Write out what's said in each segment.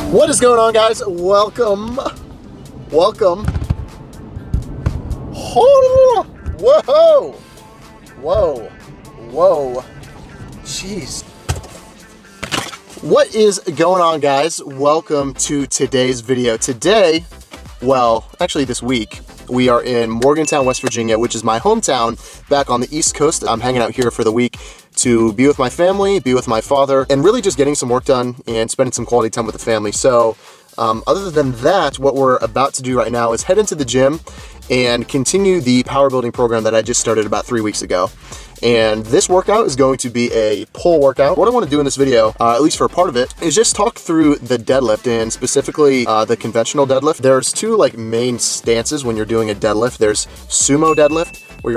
What is going on, guys? Welcome. Whoa. Jeez. What is going on, guys? Welcome to today's video. Today, well, actually this week, we are in Morgantown, West Virginia, which is my hometown back on the East Coast. I'm hanging out here for the week to be with my family, be with my father, and really just getting some work done and spending some quality time with the family. So other than that, what we're about to do right now is head into the gym and continue the power building program that I just started about 3 weeks ago. And this workout is going to be a pull workout. What I want to do in this video, at least for a part of it, is just talk through the deadlift, and specifically the conventional deadlift. There's two main stances when you're doing a deadlift. There's sumo deadlift, where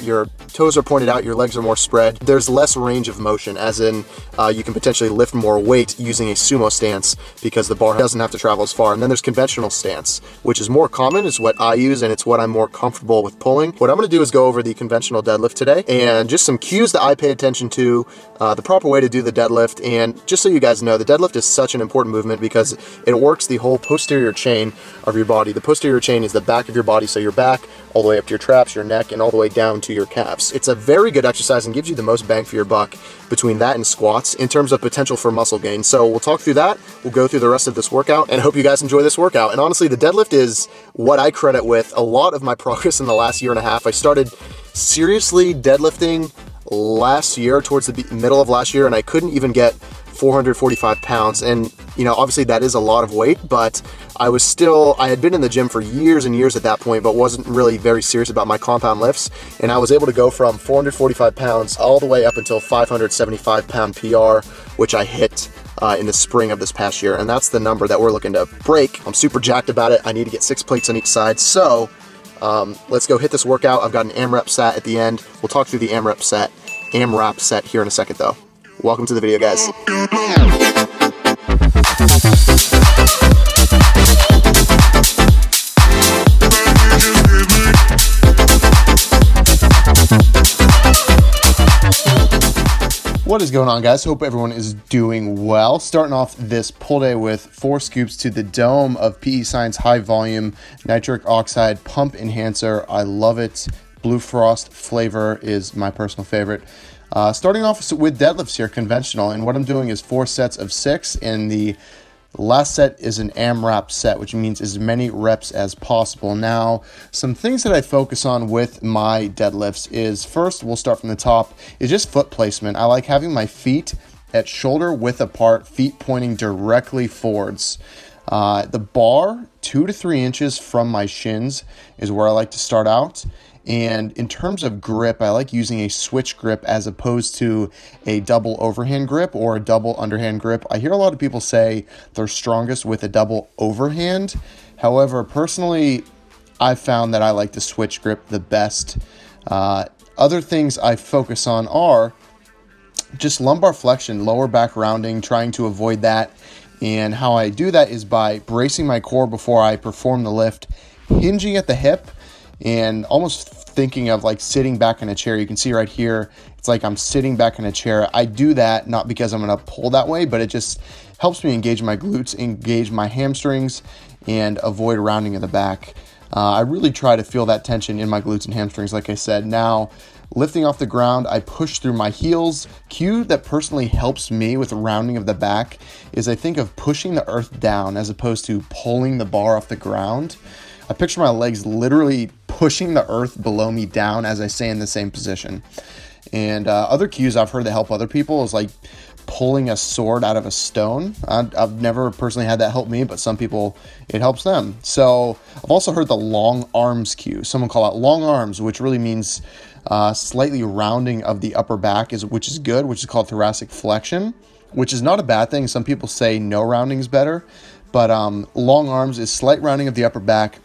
your toes are pointed out, your legs are more spread. There's less range of motion, as in you can potentially lift more weight using a sumo stance because the bar doesn't have to travel as far. And then there's conventional stance, which is more common, is what I use, and it's what I'm more comfortable with pulling. What I'm gonna do is go over the conventional deadlift today, and just some cues that I pay attention to, the proper way to do the deadlift. And just so you guys know, the deadlift is such an important movement because it works the whole posterior chain of your body. The posterior chain is the back of your body, so your back all the way up to your traps, your neck, and all the way down to your calves. It's a very good exercise and gives you the most bang for your buck between that and squats in terms of potential for muscle gain. So we'll talk through that. We'll go through the rest of this workout, and I hope you guys enjoy this workout. And honestly, the deadlift is what I credit with a lot of my progress in the last year and a half. I started seriously deadlifting last year, towards the middle of last year, and I couldn't even get 445 pounds. And you know, obviously that is a lot of weight, but I had been in the gym for years and years at that point, but wasn't really very serious about my compound lifts. And I was able to go from 445 pounds all the way up until 575 pound PR, which I hit in the spring of this past year. And that's the number that we're looking to break. I'm super jacked about it. I need to get 6 plates on each side. So let's go hit this workout. I've got an AMRAP set at the end. We'll talk through the AMRAP set here in a second though. Welcome to the video, guys. What is going on, guys? Hope everyone is doing well. Starting off this pull day with 4 scoops to the dome of PE Science High Volume Nitric Oxide Pump Enhancer. I love it. Blue Frost flavor is my personal favorite. Starting off with deadlifts here, conventional, and what I'm doing is 4 sets of 6, and the last set is an AMRAP set, which means as many reps as possible. Now, some things that I focus on with my deadlifts is, first, we'll start from the top, is just foot placement. I like having my feet at shoulder width apart, feet pointing directly forwards. The bar, 2 to 3 inches from my shins is where I like to start out. And in terms of grip, I like using a switch grip as opposed to a double overhand grip or a double underhand grip. I hear a lot of people say they're strongest with a double overhand. However, personally, I've found that I like the switch grip the best. Other things I focus on are just lumbar flexion, lower back rounding, trying to avoid that. And how I do that is by bracing my core before I perform the lift, hinging at the hip, and almost thinking of like sitting back in a chair. You can see right here, it's like I'm sitting back in a chair. I do that not because I'm gonna pull that way, but it just helps me engage my glutes, engage my hamstrings, and avoid rounding in the back. I really try to feel that tension in my glutes and hamstrings, like I said. Now, lifting off the ground, I push through my heels. Cue that personally helps me with rounding of the back is I think of pushing the earth down as opposed to pulling the bar off the ground. I picture my legs literally pushing the earth below me down as I stay in the same position. And other cues I've heard that help other people is like pulling a sword out of a stone. I've never personally had that help me, but some people, it helps them. So I've also heard the long arms cue. Someone call out long arms, which really means slightly rounding of the upper back, which is good, which is called thoracic flexion, which is not a bad thing. Some people say no rounding is better, but long arms is slight rounding of the upper back,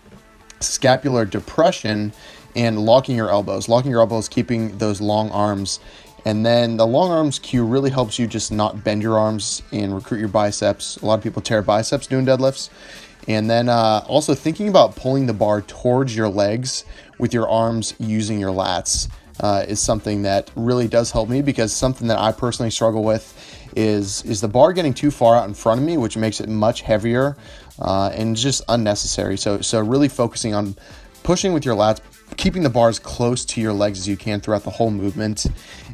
scapular depression, and locking your elbows. Locking your elbows, keeping those long arms. And then the long arms cue really helps you just not bend your arms and recruit your biceps. A lot of people tear biceps doing deadlifts. And then also thinking about pulling the bar towards your legs with your arms using your lats is something that really does help me, because something that I personally struggle with is the bar getting too far out in front of me, which makes it much heavier and just unnecessary. So really focusing on pushing with your lats, keeping the bars close to your legs as you can throughout the whole movement.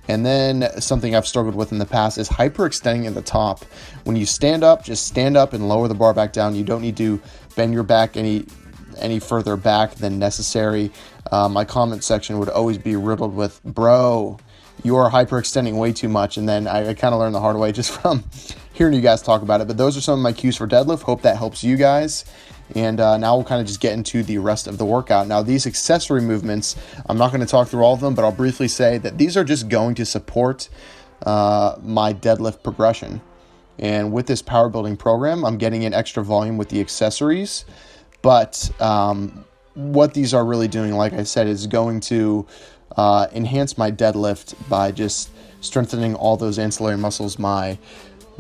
And then something I've struggled with in the past is hyperextending at the top. When you stand up, just stand up and lower the bar back down. You don't need to bend your back any further back than necessary. My comment section would always be riddled with, bro, you are hyperextending way too much. And then I kind of learned the hard way just from hearing you guys talk about it. But those are some of my cues for deadlift. Hope that helps you guys. And now we'll kind of just get into the rest of the workout. Now, these accessory movements, I'm not going to talk through all of them, but I'll briefly say that these are just going to support my deadlift progression. And with this power building program, I'm getting in extra volume with the accessories. But what these are really doing, like I said, is going to enhance my deadlift by just strengthening all those ancillary muscles, my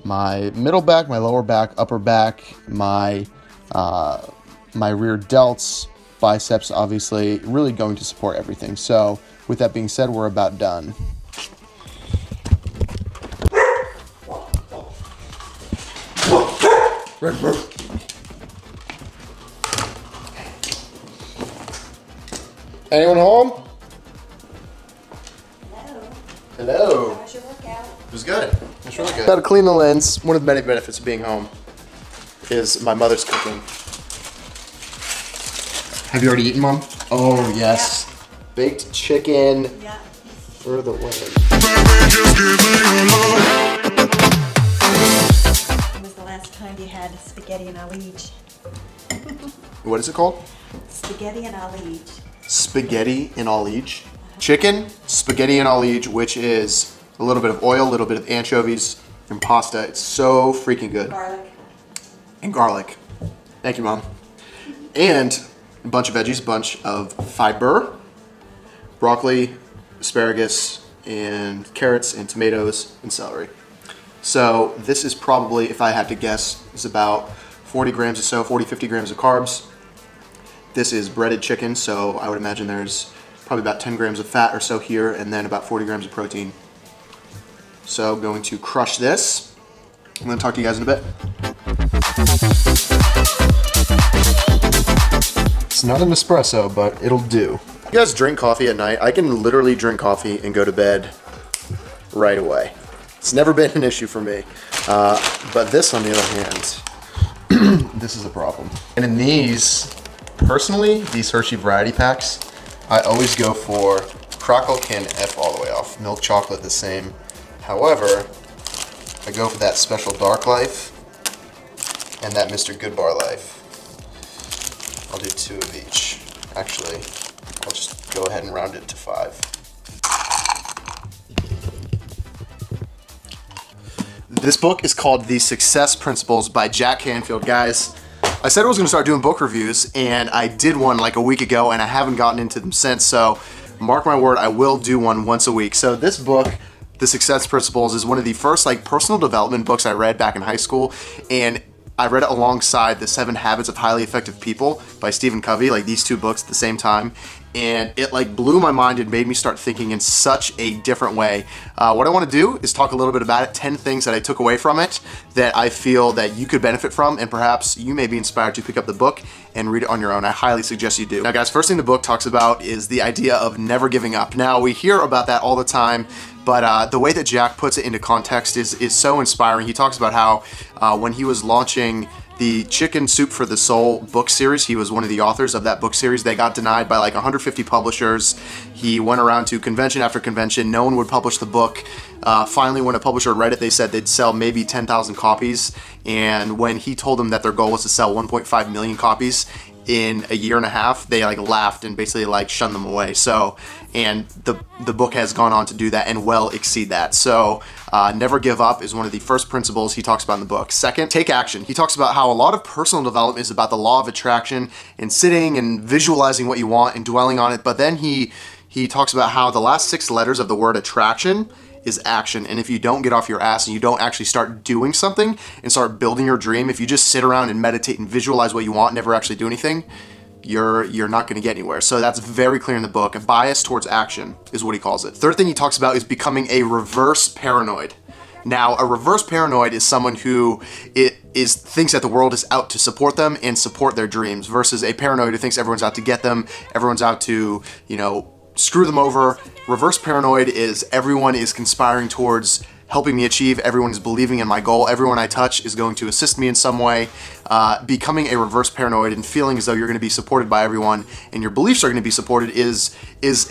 middle back, my lower back, upper back, my rear delts, biceps, obviously, really going to support everything. So with that being said, we're about done. Anyone home? Hello. How was your workout? It was good. It was really good. Got to clean the lens. One of the many benefits of being home is my mother's cooking. Have you already eaten, Mom? Oh, yes. Yeah. Baked chicken for the win. When was the last time you had spaghetti and allige? What is it called? Spaghetti and allige. Spaghetti and allige. Chicken, spaghetti and allige, which is a little bit of oil, a little bit of anchovies, and pasta. It's so freaking good. Garlic. And garlic. Thank you, Mom. And a bunch of veggies, a bunch of fiber, broccoli, asparagus, and carrots, and tomatoes, and celery. So this is probably, if I had to guess, is about 40 grams or so, 40, 50 grams of carbs. This is breaded chicken, so I would imagine there's probably about 10 grams of fat or so here, and then about 40 grams of protein. So going to crush this. I'm going to talk to you guys in a bit. It's not an espresso, but it'll do. You guys drink coffee at night? I can literally drink coffee and go to bed right away. It's never been an issue for me. But this, on the other hand, this is a problem. And in these, personally, these Hershey variety packs, I always go for Crockle Can F all the way off. Milk chocolate the same. However, I go for that Special Dark Life and that Mr. Good Bar Life. I'll do 2 of each. Actually, I'll just go ahead and round it to 5. This book is called The Success Principles by Jack Canfield. Guys, I said I was going to start doing book reviews, and I did one like a week ago, and I haven't gotten into them since, so mark my word, I will do one once a week. So this book, The Success Principles, is one of the first like personal development books I read back in high school, and I read it alongside The 7 Habits of Highly Effective People by Stephen Covey, like these 2 books at the same time. And it like blew my mind and made me start thinking in such a different way. What I want to do is talk a little bit about it, 10 things that I took away from it that I feel that you could benefit from, and perhaps you may be inspired to pick up the book and read it on your own. I highly suggest you do. Now guys, first thing the book talks about is the idea of never giving up. Now we hear about that all the time, but the way that Jack puts it into context is so inspiring. He talks about how when he was launching the Chicken Soup for the Soul book series, he was one of the authors of that book series. They got denied by like 150 publishers. He went around to convention after convention. No one would publish the book. Finally, when a publisher read it, they said they'd sell maybe 10,000 copies. And when he told them that their goal was to sell 1.5 million copies in a year and a half, they like laughed and basically like shunned them away. So, and the book has gone on to do that and well exceed that. So never give up is one of the first principles he talks about in the book. Second, take action. He talks about how a lot of personal development is about the law of attraction and sitting and visualizing what you want and dwelling on it. But then he talks about how the last 6 letters of the word attraction is action. And if you don't get off your ass and you don't actually start doing something and start building your dream, if you just sit around and meditate and visualize what you want and never actually do anything, you're not going to get anywhere. So that's very clear in the book. A bias towards action is what he calls it. Third thing he talks about is becoming a reverse paranoid. Now, a reverse paranoid is someone who thinks that the world is out to support them and support their dreams, versus a paranoid who thinks everyone's out to get them, everyone's out to, screw them over. Reverse paranoid is everyone is conspiring towards helping me achieve, everyone is believing in my goal, everyone I touch is going to assist me in some way. Becoming a reverse paranoid and feeling as though you're going to be supported by everyone and your beliefs are going to be supported is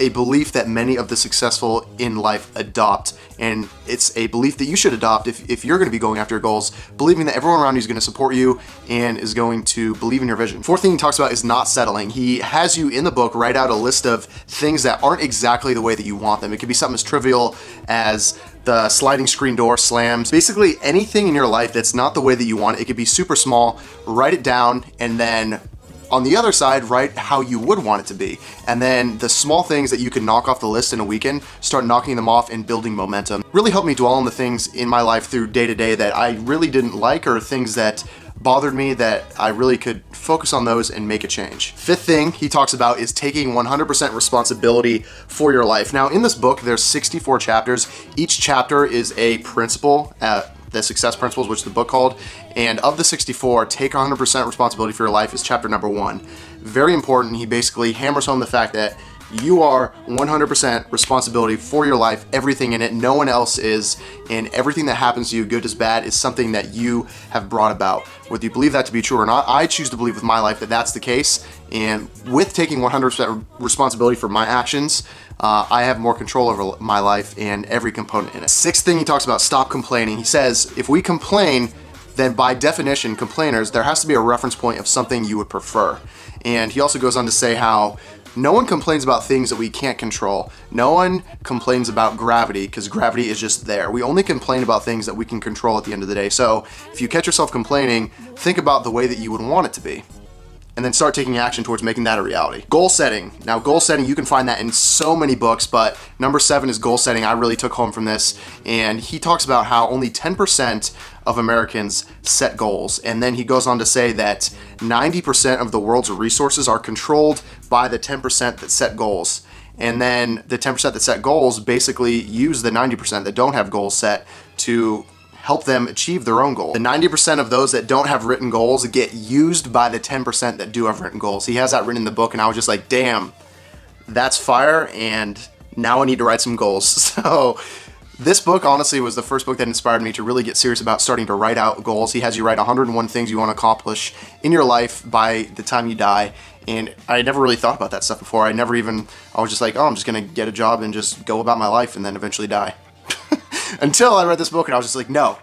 a belief that many of the successful in life adopt. And it's a belief that you should adopt if you're going to be going after your goals, believing that everyone around you is going to support you and is going to believe in your vision. Fourth thing he talks about is not settling. He has you in the book write out a list of things that aren't exactly the way that you want them. It could be something as trivial as the sliding screen door slams. Basically anything in your life that's not the way that you want it. It could be super small, write it down, and then on the other side, write how you would want it to be. And then the small things that you can knock off the list in a weekend, start knocking them off and building momentum. Really helped me dwell on the things in my life through day to day that I really didn't like, or things that bothered me that I really could focus on those and make a change. Fifth thing he talks about is taking 100% responsibility for your life. Now in this book, there's 64 chapters. Each chapter is a principle, the success principles, which the book called, and of the 64, take 100% responsibility for your life is chapter number 1. Very important. He basically hammers home the fact that you are 100% responsibility for your life, everything in it, no one else is, and everything that happens to you, good as bad, is something that you have brought about. Whether you believe that to be true or not, I choose to believe with my life that that's the case, and with taking 100% responsibility for my actions, I have more control over my life and every component in it. Sixth thing he talks about, stop complaining. He says, if we complain, then by definition, complainers, there has to be a reference point of something you would prefer. And he also goes on to say how no one complains about things that we can't control. No one complains about gravity, because gravity is just there. We only complain about things that we can control at the end of the day. So if you catch yourself complaining, think about the way that you would want it to be, and then start taking action towards making that a reality. Goal setting. Now goal setting, you can find that in so many books, but number 7 is goal setting. I really took home from this, and he talks about how only 10% of Americans set goals. And then he goes on to say that 90% of the world's resources are controlled by the 10% that set goals. And then the 10% that set goals basically use the 90% that don't have goals set to help them achieve their own goal. The 90% of those that don't have written goals get used by the 10% that do have written goals. He has that written in the book, and I was just like, damn, that's fire, and now I need to write some goals. So this book honestly was the first book that inspired me to really get serious about starting to write out goals. He has you write 101 things you want to accomplish in your life by the time you die. And I never really thought about that stuff before. I was just like, oh, I'm just gonna get a job and just go about my life and then eventually die. Until I read this book and I was just like, no,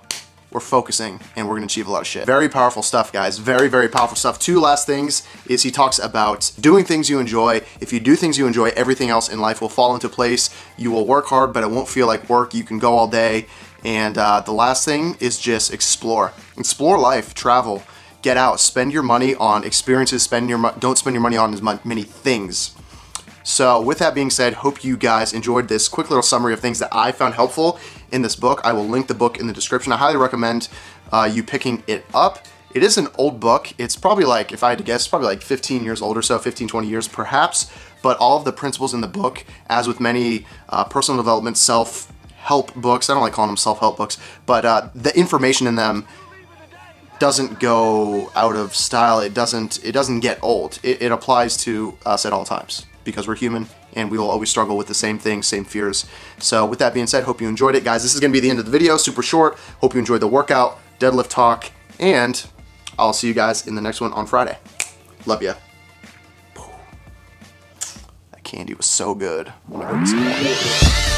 we're focusing and we're gonna achieve a lot of shit. Very powerful stuff, guys. Very, very powerful stuff. 2 last things is he talks about doing things you enjoy. If you do things you enjoy, everything else in life will fall into place. You will work hard, but it won't feel like work. You can go all day. And the last thing is just explore. Explore life, travel, get out, spend your money on experiences, don't spend your money on as many things. So with that being said, hope you guys enjoyed this quick little summary of things that I found helpful in this book. I will link the book in the description. I highly recommend you picking it up. It is an old book. It's probably like, if I had to guess, probably like 15 years old or so, 15, 20 years perhaps. But all of the principles in the book, as with many personal development, self-help books, I don't like calling them self-help books, but the information in them doesn't go out of style. It doesn't get old. It applies to us at all times, because we're human and we will always struggle with the same things, same fears. So with that being said, hope you enjoyed it. Guys, this is gonna be the end of the video, super short. Hope you enjoyed the workout, deadlift talk, and I'll see you guys in the next one on Friday. Love ya. That candy was so good. I'm gonna go get some more.